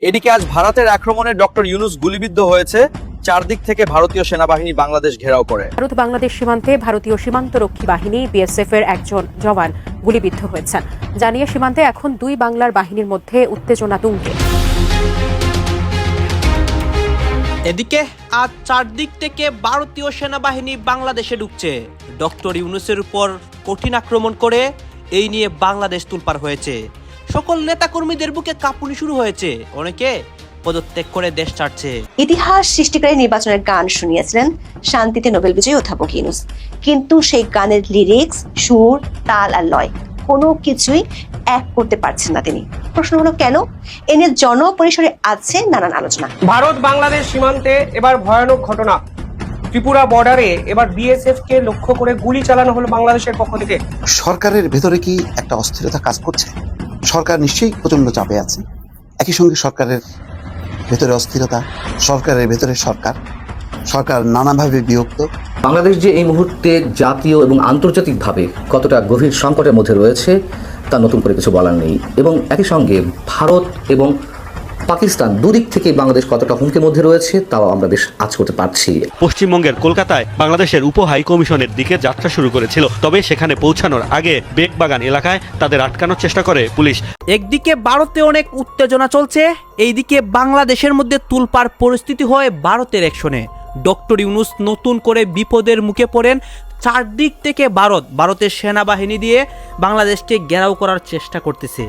এদিকে আজ ভারতের আক্রমণে ডক্টর ইউনূস গুলিবিদ্ধ হয়েছে। চারদিক থেকে ভারতীয় সেনাবাহিনী বাংলাদেশ ঘেরাও করে। ভারত বাংলাদেশ সীমান্তে ভারতীয় সীমান্তরক্ষী বাহিনী বিএসএফ এর একজন জওয়ান গুলিবিদ্ধ হয়েছেন। জানিয়ে সীমান্তে এখন দুই বাংলার বাহিনীর মধ্যে উত্তেজনা তুঙ্গে। এদিকে আজ চারদিক থেকে ভারতীয় সেনাবাহিনী বাংলাদেশে ঢুকছে। ডক্টর ইউনূসের উপর কঠিন আক্রমণ করে এই নিয়ে বাংলাদেশ তোলপাড় হয়েছে। সকল নেতাকর্মীদের বুকে কাঁপুনি শুরু হয়েছে, অনেকে পদত্যাগ করে দেশ ছাড়ছে। ইতিহাস সৃষ্টিকারী নির্বাচনের গান শুনিয়েছিলেন শান্তিতে নোবেল বিজয়ী অধ্যাপক ইউনূস, কিন্তু সেই গানের লিরিক্স, সুর, তাল আর লয় কোনো কিছুই এক করতে পারছেন না তিনি। প্রশ্ন হলো কেন? এ নিয়ে জনপরিসরে আছে নানান আলোচনা। ভারত বাংলাদেশ সীমান্তে এবার ভয়ানক ঘটনা। ত্রিপুরা বর্ডারে এবার বিএসএফ কে লক্ষ্য করে গুলি চালানো হলো বাংলাদেশের পক্ষ থেকে। সরকারের ভেতরে কি একটা অস্থিরতা কাজ করছে? সরকার নিশ্চয়ই প্রচন্ড চাপে আছে। একই সঙ্গে সরকারের ভেতরে অস্থিরতা, সরকারের ভেতরে সরকার নানাভাবে বিভক্ত। বাংলাদেশ যে এই মুহূর্তে জাতীয় এবং আন্তর্জাতিকভাবে কতটা গভীর সংকটের মধ্যে রয়েছে তা নতুন করে কিছু বলার নেই। এবং একই সঙ্গে ভারত এবং পাকিস্তান দুদিক থেকে বাংলাদেশ কতটা হুমকির মধ্যে রয়েছে তাও আমরা বেশ আঁচ করতে পারছি। পশ্চিমবঙ্গের কলকাতায় বাংলাদেশের উপ হাই কমিশনের দিকে যাত্রা শুরু করেছিল, তবে সেখানে পৌঁছানোর আগে বেগবাগান এলাকায় তাদের আটকানোর চেষ্টা করে পুলিশ। একদিকে ভারতে অনেক উত্তেজনা চলছে, এইদিকে বাংলাদেশের মধ্যে তুলপাড় পরিস্থিতি হয় ভারতের অ্যাকশনে। ডক্টর ইউনূস নতুন করে বিপদের মুখে পড়েন। চারদিক থেকে ভারতের সেনাবাহিনী দিয়ে বাংলাদেশকে ঘেরাও করার চেষ্টা করতেছে।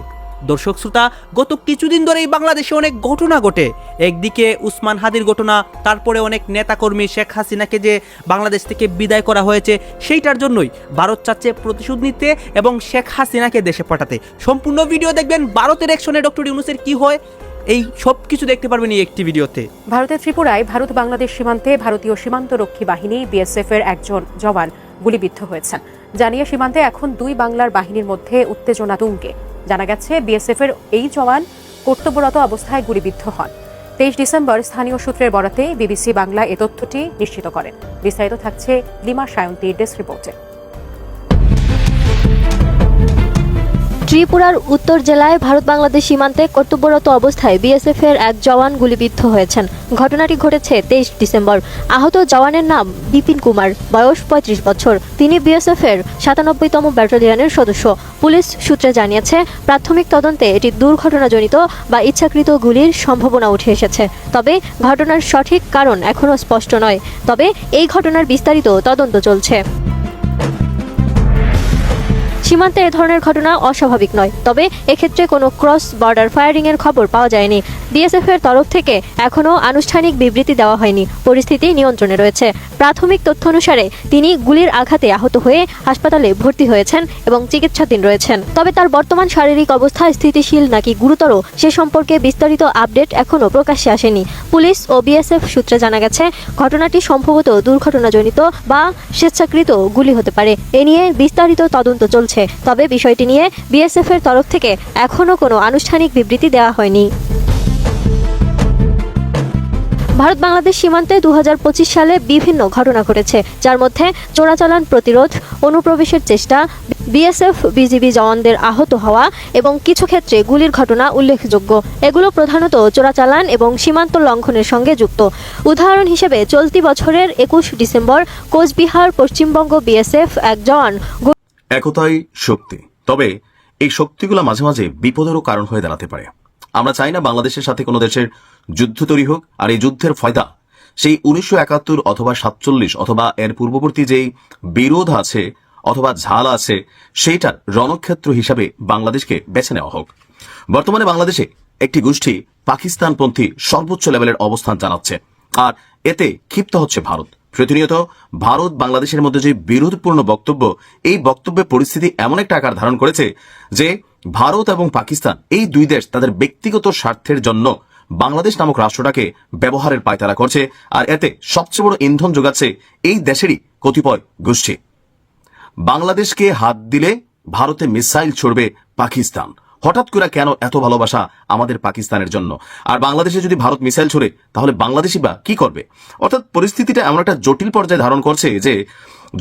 দর্শক শ্রোতা, গত কিছুদিন ধরেই বাংলাদেশে অনেক ঘটনা ঘটে। একদিকে উসমান হাদির ঘটনা, তারপরে অনেক নেতাকর্মী শেখ হাসিনাকে যে বাংলাদেশ থেকে বিদায় করা হয়েছে সেইটার জন্যই ভারত চাচ্ছে প্রতিশোধ নিতে এবং শেখ হাসিনাকে দেশে পাঠাতে। সম্পূর্ণ ভিডিও দেখবেন ভারতের অ্যাকশনে ডক্টর ইউনূসের কি হয়, এই সব কিছু দেখতে পারবেন এই একটি ভিডিওতে। ভারতের ত্রিপুরায় ভারত বাংলাদেশ সীমান্তে ভারতীয় সীমান্তরক্ষী বাহিনী বিএসএফ এর একজন জওয়ান গুলিবিদ্ধ হয়েছেন। জানিয়ে সীমান্তে এখন দুই বাংলার বাহিনীর মধ্যে উত্তেজনা তুঙ্গে। জানা গেছে বিএসএফ এর এই জওয়ান কর্তব্যরত অবস্থায় গুলিবিদ্ধ হন। 23 ডিসেম্বর স্থানীয় সূত্রের বরাতে বিবিসি বাংলা এ তথ্যটি নিশ্চিত করেন। বিস্তারিত থাকছে লিমা সায়ন্তীর ডেস্ক রিপোর্টে। ত্রিপুরার উত্তর জেলায় ভারত বাংলাদেশ সীমান্তে কর্তব্যরত অবস্থায় বিএসএফ এর এক জওয়ান গুলিবিদ্ধ হয়েছেন। ঘটনাটি ঘটেছে 23 ডিসেম্বর। আহত জওয়ানের নাম বিপিন কুমার, বয়স 35 বছর। তিনি বিএসএফ এর 97তম ব্যাটালিয়নের সদস্য। পুলিশ সূত্রে জানিয়েছে, প্রাথমিক তদন্তে এটি দুর্ঘটনাজনিত বা ইচ্ছাকৃত গুলির সম্ভাবনা উঠে এসেছে। তবে ঘটনার সঠিক কারণ এখনও স্পষ্ট নয়। তবে এই ঘটনার বিস্তারিত তদন্ত চলছে। সীমান্তে এ ধরনের ঘটনা অস্বাভাবিক নয়, তবে এক্ষেত্রে কোনো ক্রস বর্ডার ফায়ারিং এর খবর পাওয়া যায়নি। বিএসএফ এর তরফ থেকে এখনও আনুষ্ঠানিক বিবৃতি দেওয়া হয়নি। পরিস্থিতি নিয়ন্ত্রণে রয়েছে। প্রাথমিক তথ্য অনুসারে তিনি গুলির আঘাতে আহত হয়ে হাসপাতালে ভর্তি হয়েছেন এবং চিকিৎসাধীন রয়েছেন। তবে তার বর্তমান শারীরিক অবস্থা স্থিতিশীল নাকি গুরুতর সে সম্পর্কে বিস্তারিত আপডেট এখনও প্রকাশ্যে আসেনি। পুলিশ ও বিএসএফ সূত্রে জানা গেছে, ঘটনাটি সম্ভবত দুর্ঘটনাজনিত বা স্বেচ্ছাকৃত গুলি হতে পারে। এ নিয়ে বিস্তারিত তদন্ত চলছে। তবে বিষয়টি নিয়ে বিএসএফ এর তরফ থেকে এখনও কোনো আনুষ্ঠানিক বিবৃতি দেওয়া হয়নি। ভারত বাংলাদেশ সীমান্তে 2025 সালে বিভিন্ন ঘটনা ঘটেছে, যার মধ্যে চোরাচালান প্রতিরোধ, অনুপ্রবেশের চেষ্টা, বিএসএফ বিজিবি জওয়ানদের আহত হওয়া এবং কিছু ক্ষেত্রে গুলির ঘটনা উল্লেখযোগ্য। এগুলো প্রধানত চোরাচালান এবং সীমান্ত লঙ্ঘনের সঙ্গে যুক্ত। উদাহরণ হিসেবে চলতি বছরের 21 ডিসেম্বর কোচবিহার পশ্চিমবঙ্গ বিএসএফ এক জওয়ান। একতাই শক্তি, তবে এই শক্তিগুলো মাঝে মাঝে বিপদেরও কারণ হয়ে দাঁড়াতে পারে। আমরা চাই না বাংলাদেশের সাথে কোনো দেশের যুদ্ধ তৈরি হোক, আর এই যুদ্ধের ফয়দা সেই 1971 অথবা 47 অথবা এর পূর্ববর্তী যেই বিরোধ আছে অথবা ঝাল আছে সেইটার রণক্ষেত্র হিসাবে বাংলাদেশকে বেছে নেওয়া হোক। বর্তমানে বাংলাদেশে একটি গোষ্ঠী পাকিস্তানপন্থী সর্বোচ্চ লেভেলের অবস্থান জানাচ্ছে, আর এতে ক্ষিপ্ত হচ্ছে ভারত। প্রতিনিয়ত ভারত বাংলাদেশের মধ্যে যে বিরোধপূর্ণ বক্তব্য, এই বক্তব্যের পরিস্থিতি এমন একটা আকার ধারণ করেছে যে ভারত এবং পাকিস্তান এই দুই দেশ তাদের ব্যক্তিগত স্বার্থের জন্য বাংলাদেশ নামক রাষ্ট্রটাকে ব্যবহারের পায়তারা করছে, আর এতে সবচেয়ে বড় ইন্ধন যোগাচ্ছে এই দেশেরই কতিপয় গোষ্ঠী। বাংলাদেশকে হাত দিলে ভারতে মিসাইল ছড়বে পাকিস্তান। হঠাৎ করে কেন এত ভালোবাসা আমাদের পাকিস্তানের জন্য? আর বাংলাদেশে যদি ভারত মিসাইল ছড়ে তাহলে বাংলাদেশি বা কি করবে? অর্থাৎ পরিস্থিতিটা এমন একটা জটিল পর্যায়ে ধারণ করছে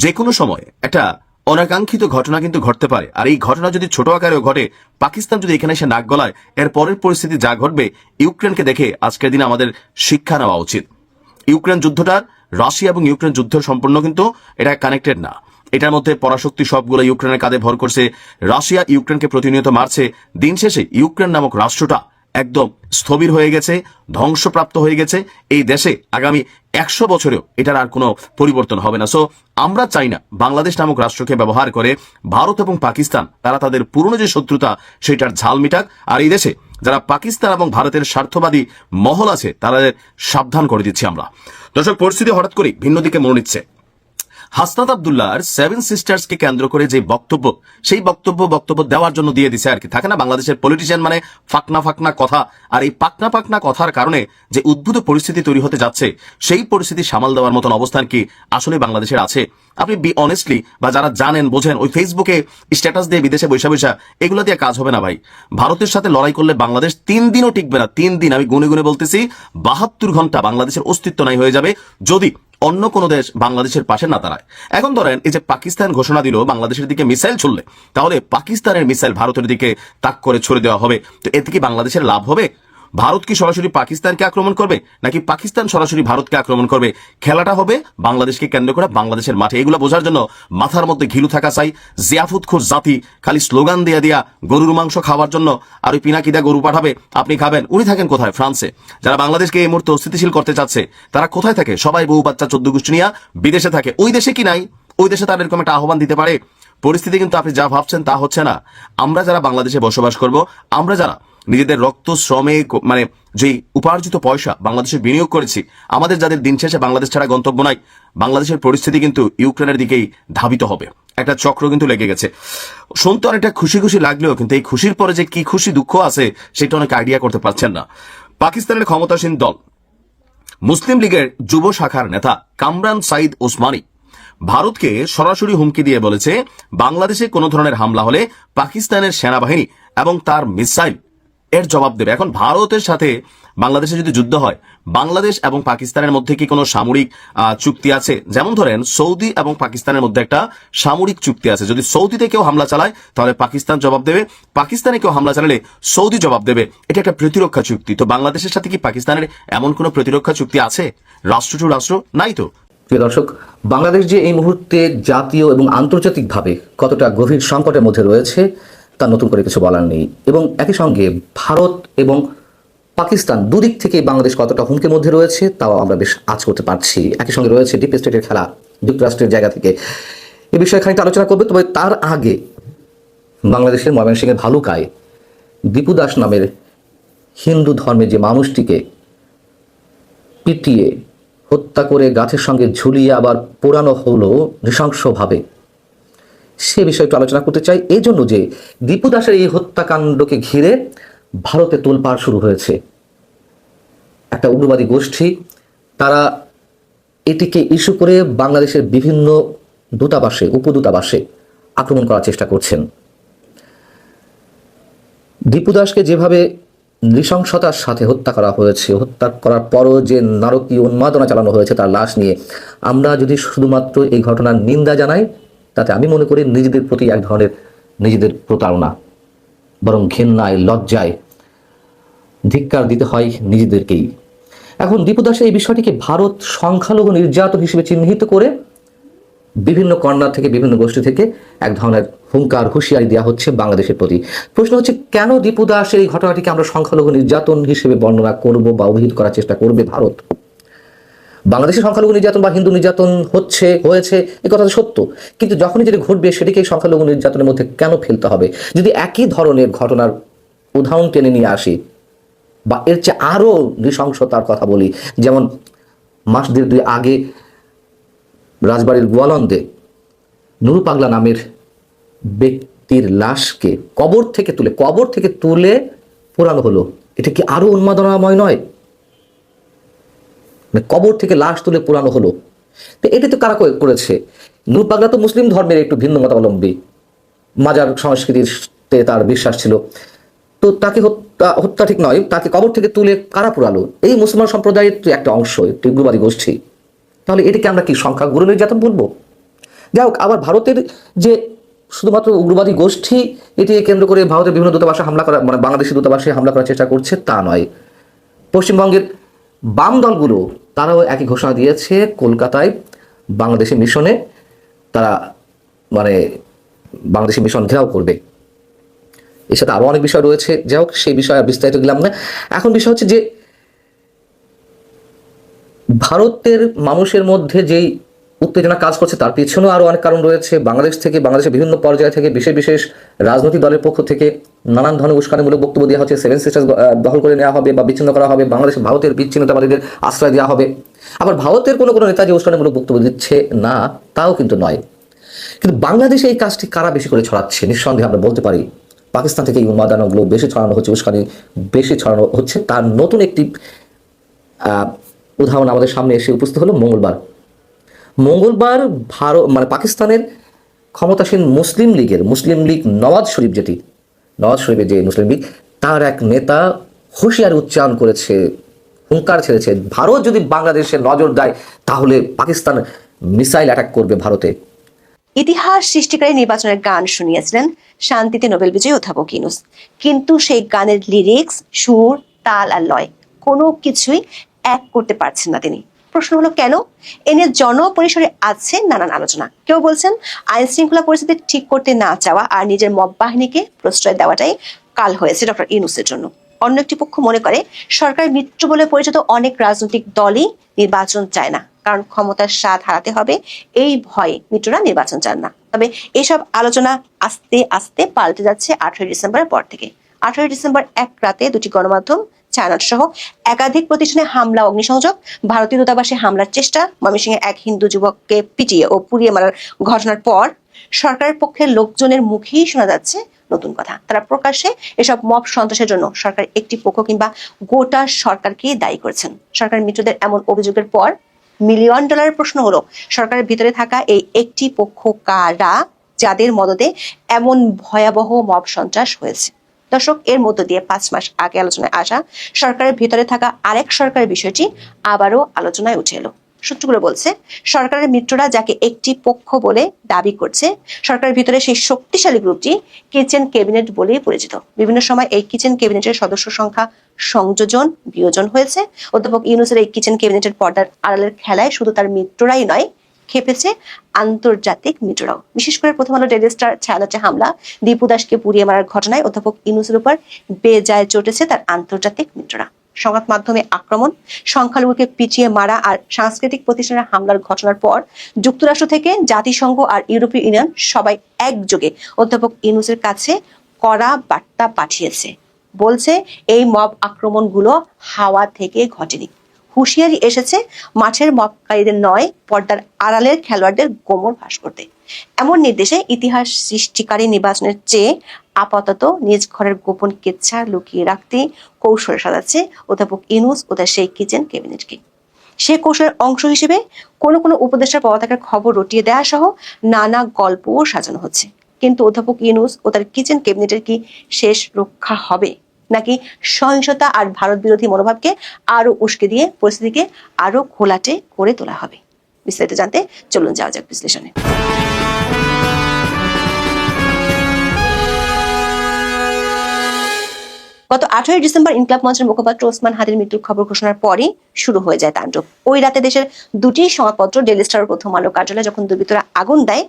যে কোনো সময় একটা অনাকাঙ্ক্ষিত ঘটনা কিন্তু ঘটতে পারে, আর এই ঘটনা যদি ছোট আকারেও ঘটে, পাকিস্তান যদি এখানে এসে নাক গলায়, এর পরের পরিস্থিতি যা ঘটবে, ইউক্রেনকে দেখে আজকের দিনে আমাদের শিক্ষা নেওয়া উচিত। ইউক্রেন যুদ্ধটা রাশিয়া এবং ইউক্রেন যুদ্ধ সম্পূর্ণ কিন্তু এটা কানেক্টেড না। এটার মধ্যে পরাশক্তি সবগুলো ইউক্রেনের কাঁধে ভর করছে। রাশিয়া ইউক্রেনকে প্রতিনিয়ত মারছে। দিন শেষে ইউক্রেন নামক রাষ্ট্রটা একদম স্থবির হয়ে গেছে, ধ্বংসপ্রাপ্ত হয়ে গেছে। এই দেশে আগামী 100 বছরেও এটার আর কোনো পরিবর্তন হবে না। সো আমরা চাই না বাংলাদেশ নামক রাষ্ট্রকে ব্যবহার করে ভারত এবং পাকিস্তান তারা তাদের পুরনো যে শত্রুতা সেটার ঝাল মিটাক। আর এই দেশে যারা পাকিস্তান এবং ভারতের স্বার্থবাদী মহল আছে তাদের সাবধান করে দিচ্ছি আমরা। দর্শক, পরিস্থিতি হঠাৎ করে ভিন্ন দিকে মোড় নিচ্ছে। হাসনাত আব্দুল্লাহর 7 সিস্টার্সকে কেন্দ্র করে যে বক্তব্য, সেই বক্তব্য দেওয়ার জন্য দিয়ে দিছে আর কি। থাকে না বাংলাদেশের পলিটিশিয়ান মানে ফাকনা কথা, আর এই পাকনা কথার কারণে যে উদ্ভূত পরিস্থিতি তৈরি হতে যাচ্ছে, সেই পরিস্থিতি সামাল দেওয়ার মতন অবস্থান কি আসলে বাংলাদেশের আছে? আপনি বি অনেস্টলি, বা যারা জানেন বোঝেন, ওই ফেসবুকে স্ট্যাটাস দিয়ে বিদেশে বৈশা এগুলো দিয়ে কাজ হবে না ভাই। ভারতের সাথে লড়াই করলে বাংলাদেশ 3 দিনও টিকবে না। 3 দিন, আমি গুনে বলতেছি, 72 ঘন্টা বাংলাদেশের অস্তিত্ব নাই হয়ে যাবে যদি অন্য কোনো দেশ বাংলাদেশের পাশে না দাঁড়ায়। এখন ধরেন এই যে পাকিস্তান ঘোষণা দিল বাংলাদেশের দিকে মিসাইল ছুড়লে, তাহলে পাকিস্তানের মিসাইল ভারতের দিকে তাক করে ছুড়ে দেওয়া হবে। তো এতে কি বাংলাদেশের লাভ হবে? ভারত কি সরাসরি পাকিস্তানকে আক্রমণ করবে, নাকি পাকিস্তান সরাসরি ভারতকে আক্রমণ করবে? খেলাটা হবে বাংলাদেশকে কেন্দ্র করে বাংলাদেশের মাঠে। এগুলো বোঝার জন্য মাথার মধ্যে ঘিলু থাকা চাই। জিয়াফুতখোর জাতি খালি স্লোগান দিয়া গরুর মাংস খাওয়ার জন্য আর ওই পিনাকিদা গরু পাঠাবে, আপনি খাবেন। উনি থাকেন কোথায়? ফ্রান্সে। যারা বাংলাদেশকে এই মুহূর্তে অস্থিতিশীল করতে চাচ্ছে তারা কোথায় থাকে? সবাই বউ বাচ্চা 14 গোষ্ঠী নিয়ে বিদেশে থাকে। ওই দেশে কি নাই? ওই দেশে তার এরকম একটা আহ্বান দিতে পারে? পরিস্থিতি কিন্তু আপনি যা ভাবছেন তা হচ্ছে না। আমরা যারা বাংলাদেশে বসবাস করব, আমরা যারা নিজেদের রক্ত শ্রমে মানে যে উপার্জিত পয়সা বাংলাদেশে বিনিয়োগ করেছি, আমাদের যাদের দিন শেষে বাংলাদেশ ছাড়া গন্তব্য নাই, বাংলাদেশের পরিস্থিতি কিন্তু ইউক্রেনের দিকেই ধাবিত হবে। একটা চক্র কিন্তু লেগে গেছে। শুনতে অনেকটা খুশি লাগলেও কিন্তু এই খুশির পরে যে কি খুশি দুঃখ আছে সেটা অনেক আইডিয়া করতে পারছেন না। পাকিস্তানের ক্ষমতাসীন দল মুসলিম লীগের যুব শাখার নেতা কামরান সাইদ ওসমানী ভারতকে সরাসরি হুমকি দিয়ে বলেছে, বাংলাদেশে কোনো ধরনের হামলা হলে পাকিস্তানের সেনাবাহিনী এবং তার মিসাইল এর জবাব দেবে। এখন ভারতের সাথে বাংলাদেশে যদি যুদ্ধ হয়, বাংলাদেশ এবং পাকিস্তানের মধ্যে কি কোনো সামরিক চুক্তি আছে? যেমন ধরেন সৌদি এবং পাকিস্তানের মধ্যে একটা সামরিক চুক্তি আছে। যদি সৌদিতে কেউ হামলা চালায় তাহলে পাকিস্তান জবাব দেবে, পাকিস্তানে কেউ হামলা চালালে সৌদি জবাব দেবে। এটা একটা প্রতিরক্ষা চুক্তি। তো বাংলাদেশের সাথে কি পাকিস্তানের এমন কোনো প্রতিরক্ষা চুক্তি আছে? রাষ্ট্র টু রাষ্ট্র নাই তো। প্রিয় দর্শক, বাংলাদেশ যে এই মুহূর্তে জাতীয় এবং আন্তর্জাতিকভাবে কতটা গভীর সংকটের মধ্যে রয়েছে তা নতুন করে কিছু বলার নেই। এবং একই সঙ্গে ভারত এবং পাকিস্তান দুদিক থেকে বাংলাদেশ কতটা হুমকির মধ্যে রয়েছে তাও আমরা বেশ আঁচ করতে পারছি। একই সঙ্গে রয়েছে ডিপ স্টেটের খেলা যুক্তরাষ্ট্রের জায়গা থেকে। এ বিষয়ে খানিকটা আলোচনা করবে। তবে তার আগে বাংলাদেশের ময়মনসিংহের ভালুকায় দীপু দাস নামের হিন্দু ধর্মের যে মানুষটিকে পিটিয়ে হত্যা করে গাছের সঙ্গে ঝুলিয়ে আবার পোড়ানো হলো নৃশংসভাবে, সে বিষয়ে একটু আলোচনা করতে চাই। এই জন্য যে দীপু দাসের এই হত্যাকাণ্ডকে ঘিরে ভারতে তোলপাড় শুরু হয়েছে। একটা উগ্রবাদী গোষ্ঠী তারা এটিকে ইস্যু করে বাংলাদেশের বিভিন্ন দূতাবাসে উপদূতাবাসে আক্রমণ করার চেষ্টা করছেন। দীপু দাসকে যেভাবে নৃশংসতার সাথে হত্যা করা হয়েছে, হত্যা করার পরও যে নারকীয় উন্মাদনা চালানো হয়েছে তার লাশ নিয়ে, আমরা যদি শুধুমাত্র এই ঘটনার নিন্দা জানাই তাতে আমি মনে করি নিজেদের প্রতি এক ধরনের নিজেদের প্রতারণা, বরং ঘেন্নায় লজ্জায় ধিক্কার দিতে হয় নিজেদেরকেই। এখন দীপু দাসের এই বিষয়টিকে ভারত সংখ্যালঘু নির্যাতন হিসেবে চিহ্নিত করে বিভিন্ন কর্নার থেকে বিভিন্ন গোষ্ঠী থেকে এক ধরনের হুঙ্কার হুঁশিয়ারি দেওয়া হচ্ছে বাংলাদেশের প্রতি। প্রশ্ন হচ্ছে, কেন দীপু দাসের এই ঘটনাটিকে আমরা সংখ্যালঘু নির্যাতন হিসেবে বর্ণনা করব বা অভিহিত করার চেষ্টা করবে ভারত? বাংলাদেশে সংখ্যালঘু নির্যাতন বা হিন্দু নির্যাতন হয়েছে এই কথা সত্য, কিন্তু যখনই যেটি ঘটবে সেটিকে সংখ্যালঘু নির্যাতনের মধ্যে কেন ফেলতে হবে? যদি একই ধরনের ঘটনার উদাহরণ টেনে নিয়ে আসি বা এর চেয়ে আরও নৃশংসতার কথা বলি, যেমন মাস 2 আগে রাজবাড়ির গোয়ালন্দে নুরু পাগলা নামের ব্যক্তির লাশকে কবর থেকে তুলে পোড়ানো হলো। এটা কি আরো উন্মাদনাময় নয়? কবর থেকে লাশ তুলে পোড়ানো হলো। তো এটা তো কারা করেছে? নুরু পাগলা তো মুসলিম ধর্মের একটু ভিন্ন মতাবলম্বী, মাজার সংস্কৃতিতে তার বিশ্বাস ছিল। তো তাকে হত্যা ঠিক নয়, তাকে কবর থেকে তুলে কারা পোড়ালো? এই মুসলমান সম্প্রদায়ের একটা অংশ, একটি উগ্রবাদী গোষ্ঠী। তাহলে এটাকে আমরা কি সংখ্যাগুরু নির্যাতন বলবো? যাই হোক, আবার ভারতের যে শুধুমাত্র উগ্রবাদী গোষ্ঠী এটিকে কেন্দ্র করে ভারতের বিভিন্ন দূতাবাসে হামলা করা, মানে বাংলাদেশি দূতাবাসে হামলা করার চেষ্টা করছে তা নয়। পশ্চিমবঙ্গের বাম দলগুলো তারাও একই ঘোষণা দিয়েছে, কলকাতায় বাংলাদেশি মিশনে তারা মানে বাংলাদেশি মিশন ঘেরাও করবে। এর সাথে আরও অনেক বিষয় রয়েছে, যাই হোক সেই বিষয়ে আর বিস্তারিত গেলাম না। এখন বিষয় হচ্ছে যে ভারতের মানুষের মধ্যে যেই উত্তেজনা কাজ করছে তার পিছনেও আরও অনেক কারণ রয়েছে। বাংলাদেশের বিভিন্ন পর্যায় থেকে বিশেষ বিশেষ রাজনৈতিক দলের পক্ষ থেকে নানান ধরনের উস্কানিমূলক বক্তব্য দেওয়া হচ্ছে। 7 সিস্টার্স দখল করে নেওয়া হবে বা বিচ্ছিন্ন করা হবে, বাংলাদেশে ভারতের বিচ্ছিন্নতাবাদীদের আশ্রয় দেওয়া হবে। আবার ভারতের কোনো কোনো নেতা যে উস্কানিমূলক বক্তব্য দিচ্ছে না তাও কিন্তু নয়। কিন্তু বাংলাদেশে এই কাজটি কারা বেশি করে ছড়াচ্ছে? নিঃসন্দেহে আমরা বলতে পারি পাকিস্তান থেকে এই উন্মাদনাগুলো বেশি ছড়ানো হচ্ছে, উস্কানি বেশি ছড়ানো হচ্ছে। তার নতুন একটি উদাহরণ আমাদের সামনে এসে উপস্থিত হলো মঙ্গলবার মানে পাকিস্তানের ক্ষমতাসীন মুসলিম লীগ নওয়াজ শরীফের যে মুসলিম লীগ, তার এক নেতা হুঁশিয়ারি উচ্চারণ করেছে, হুঙ্কার ছেড়েছে, ভারত যদি বাংলাদেশে নজর দেয় তাহলে পাকিস্তান মিসাইল অ্যাটাক করবে ভারতে। ইতিহাস সৃষ্টিকারী নির্বাচনের গান শুনিয়েছিলেন শান্তিতে নোবেল বিজয়ী অধ্যাপক ইউনূস, কিন্তু সেই গানের লিরিক্স, সুর, তাল আর লয় কোনো কিছুই এক করতে পারছেন না তিনি। প্রশ্ন হলো কেন? এ নিয়ে জনপরিসরে আছে নানান আলোচনা। কেউ বলছেন আইন শৃঙ্খলা পরিস্থিতি ঠিক করতে না চাওয়া আর নিজের মব বাহিনীকে প্রশ্রয় দেওয়াটাই কাল হয়েছে ডক্টর ইউনূসের জন্য। অন্য একটি পক্ষ মনে করে সরকার মিত্র বলে পরিচিত অনেক রাজনৈতিক দলই নির্বাচন চায় না, কারণ ক্ষমতার স্বাদ হারাতে হবে এই ভয়ে মিত্ররা নির্বাচন চান না। তবে এসব আলোচনা আস্তে আস্তে পাল্টে যাচ্ছে 18 ডিসেম্বরের পর থেকে। 18 ডিসেম্বর এক রাতে দুটি গণমাধ্যম, ছায়ানট সহ একাধিক প্রতিষ্ঠানে হামলা, অগ্নিসংযোগ, ভারতীয় দূতাবাসে হামলার চেষ্টা, ময়মনসিংহে এক হিন্দু যুবককে পিটিয়ে ও পুড়িয়ে মারার ঘটনার পর সরকারের পক্ষের লোকজনের মুখেই শোনা যাচ্ছে নতুন কথা। তারা প্রকাশ্যে এসব মব সন্ত্রাসের জন্য সরকার একটি পক্ষ কিংবা গোটা সরকারকে দায়ী করছেন। সরকার মিত্রদের এমন অভিযোগের পর মিলিয়ন ডলারের প্রশ্ন হলো, সরকারের ভিতরে থাকা এই একটি পক্ষ কারা, যাদের মদদে এমন ভয়াবহ মব সন্ত্রাস হয়েছে? দর্শক, এর মধ্য দিয়ে 5 মাস আগে আলোচনায় আসা সরকারের ভিতরে থাকা আরেক সরকারের বিষয়টি আবারও আলোচনায় উঠে এলো। সূত্রগুলো বলছে, সরকারের মিত্ররা যাকে একটি পক্ষ বলে দাবি করছে, সরকারের ভিতরে সেই শক্তিশালী গ্রুপটি কিচেন ক্যাবিনেট বলেই পরিচিত। বিভিন্ন সময় এই কিচেন ক্যাবিনেটের সদস্য সংখ্যা সংযোজন, বিয়োজন হয়েছে। অধ্যাপক ইউনূসের এই কিচেন ক্যাবিনেটের পর্দার আড়ালের খেলায় শুধু তার মিত্ররাই নয়, খেপেছে আন্তর্জাতিক মিত্ররাও। বিশেষ করে প্রথম আলো ডেইলি স্টার ছায়ানটে হামলা, দীপু দাসকে পুড়িয়ে মারার ঘটনায় অধ্যাপক ইউনূসের উপর বেজায় চটেছে তার আন্তর্জাতিক মিত্ররা। সংবাদ মাধ্যমে আক্রমণ, সংখ্যালঘুকে পিটিয়ে মারা আর সাংস্কৃতিক প্রতিষ্ঠানের হামলার ঘটনার পর যুক্তরাষ্ট্র থেকে জাতিসংঘ আর ইউরোপীয় ইউনিয়ন সবাই একযোগে অধ্যাপক ইউনূসের কাছে কড়া বার্তা পাঠিয়েছে। বলছে এই মব আক্রমণগুলো হাওয়া থেকে ঘটেনি। হুঁশিয়ারি এসেছে মাঠের মবকারীদের নয়, পর্দার আড়ালের খেলোয়াড়দের গোমর ফাঁস করতে। এমন নির্দেশে ইতিহাস সৃষ্টিকারী নির্বাচনের চেয়ে আপাতত নিজ ঘরের গোপন কেচ্ছা লুকিয়ে রাখতে কৌশল সাজাচ্ছে অধ্যাপক ইউনূস ও তার সেই কিচেন ক্যাবিনেটকে। সে কৌশলের অংশ হিসেবে কোনো কোনো উপদেষ্টার পদত্যাগের খবর রটিয়ে দেওয়া সহ নানা গল্পও সাজানো হচ্ছে। কিন্তু অধ্যাপক ইউনূস ও তার কিচেন ক্যাবিনেটের কি শেষ রক্ষা হবে, নাকি সহিংসতা আর ভারত বিরোধী মনোভাবকে আরো উস্কে দিয়ে পরিস্থিতিকে আরো ঘোলাটে করে তোলা হবে? বিস্তারিত জানতে চলুন যাওয়া যাক বিশ্লেষণে। গত 18 ডিসেম্বর ইনকলাব মঞ্চের মুখপাত্র ওসমান হাদির মৃত্যুর খবর ঘোষণার পরই শুরু হয়ে যায় তাণ্ডব। ওই রাতে দেশের দুটি সংবাদপত্র ডেইলি স্টার ও প্রথম আলো কার্যালয়ে যখন দুর্বৃত্তরা আগুন দেয়,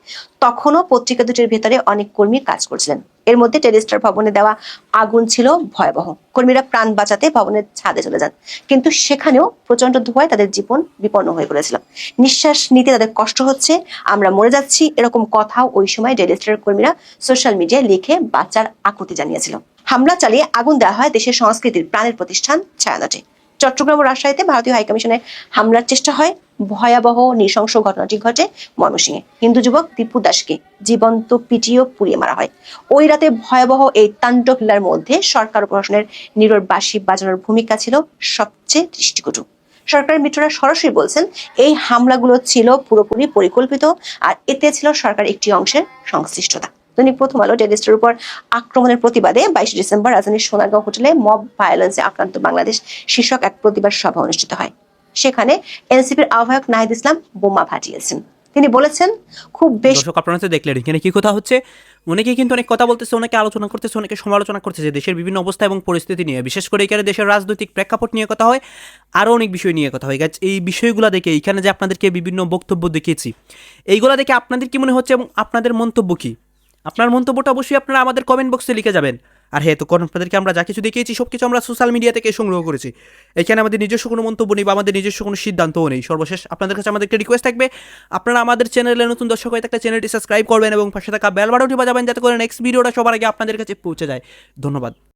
তখনও পত্রিকা দুটির ভেতরে অনেক কর্মী কাজ করছিলেন। এর মধ্যে ডেইলি স্টার ভবনে দেওয়া আগুন ছিল ভয়াবহ। কর্মীরা প্রাণ বাঁচাতে ভবনের ছাদে চলে যান, কিন্তু সেখানেও প্রচন্ড ধোঁয়ায় তাদের জীবন বিপন্ন হয়ে পড়েছিল। নিঃশ্বাস নিতে তাদের কষ্ট হচ্ছে, আমরা মরে যাচ্ছি, এরকম কথাও ওই সময় ডেইলি স্টারের কর্মীরা সোশ্যাল মিডিয়ায় লিখে বাঁচার আকুতি জানিয়েছিল। হামলা চালিয়ে আগুন দেওয়া হয় দেশের সংস্কৃতির প্রাণের প্রতিষ্ঠান ছায়ানটে। চট্টগ্রাম ও রাজশাহীতে ভারতীয় হাইকমিশনে হামলার চেষ্টা হয়। ভয়াবহ নৃশংস ঘটনাটি ঘটে ময়মনসিংহে। হিন্দু যুবক দীপু দাসকে জীবন্ত পিটিয়ে পুড়িয়ে মারা হয়। ওই রাতে ভয়াবহ এই তাণ্ডব লীলার মধ্যে সরকার ও প্রশাসনের নীরব বাঁশি বাজানোর ভূমিকা ছিল সবচেয়ে দৃষ্টিকটু। সরকারের মিত্ররা সরাসরি বলছেন এই হামলাগুলো ছিল পুরোপুরি পরিকল্পিত আর এতে ছিল সরকার একটি অংশের সংশ্লিষ্টতা। দৈনিক প্রথম আলো ডেইলি স্টারের উপর আক্রমণের প্রতিবাদে 22 ডিসেম্বর রাজধানীর সোনারগাঁও হোটেলে মব ভায়োলেন্সে আক্রান্ত বাংলাদেশ শীর্ষক এক প্রতিবাদ সভা অনুষ্ঠিত হয়। সেখানে এনসিপির আহ্বায়ক নাহিদ ইসলাম বোমা ফাটিয়েছেন। তিনি বলেছেন খুব বেশি দর্শক আপনারা তো দেখলেন এখানে কি কথা হচ্ছে, অনেকে কিন্তু অনেক কথা বলতেছে, অনেকে আলোচনা করতেছে, অনেকে সমালোচনা করতেছে দেশের বিভিন্ন অবস্থা এবং পরিস্থিতি নিয়ে, বিশেষ করে এখানে দেশের রাজনৈতিক প্রেক্ষাপট নিয়ে কথা হয়, আরও অনেক বিষয় নিয়ে কথা হয়। এই বিষয়গুলো দেখে এখানে যে আপনাদেরকে বিভিন্ন বক্তব্য দেখিয়েছি, এইগুলো দেখে আপনাদের কি মনে হচ্ছে এবং আপনাদের মন্তব্য কি? আপনার মন্তব্যটা অবশ্যই আপনারা আমাদের কমেন্ট বক্সে লিখে যাবেন। আর হ্যাঁ, তখন আপনাদেরকে আমরা যা কিছু দেখিয়েছি সব কিছু আমরা সোশ্যাল মিডিয়া থেকে সংগ্রহ করেছি, এখানে আমাদের নিজস্ব কোনো মন্তব্য নেই বা আমাদের নিজস্ব কোনো সিদ্ধান্তও নেই। সর্বশেষ আপনাদের কাছে আমাদের একটা রিকোয়েস্ট থাকবে, আপনারা আমাদের চ্যানেলে নতুন দর্শক হয়ে থাকলে চ্যানেলটি সাবস্ক্রাইব করবেন এবং পাশে থাকা বেল বাটনটি বাজাবেন যাতে করে নেক্সট ভিডিওটা সবার আগে আপনাদের কাছে পৌঁছে যায়। ধন্যবাদ।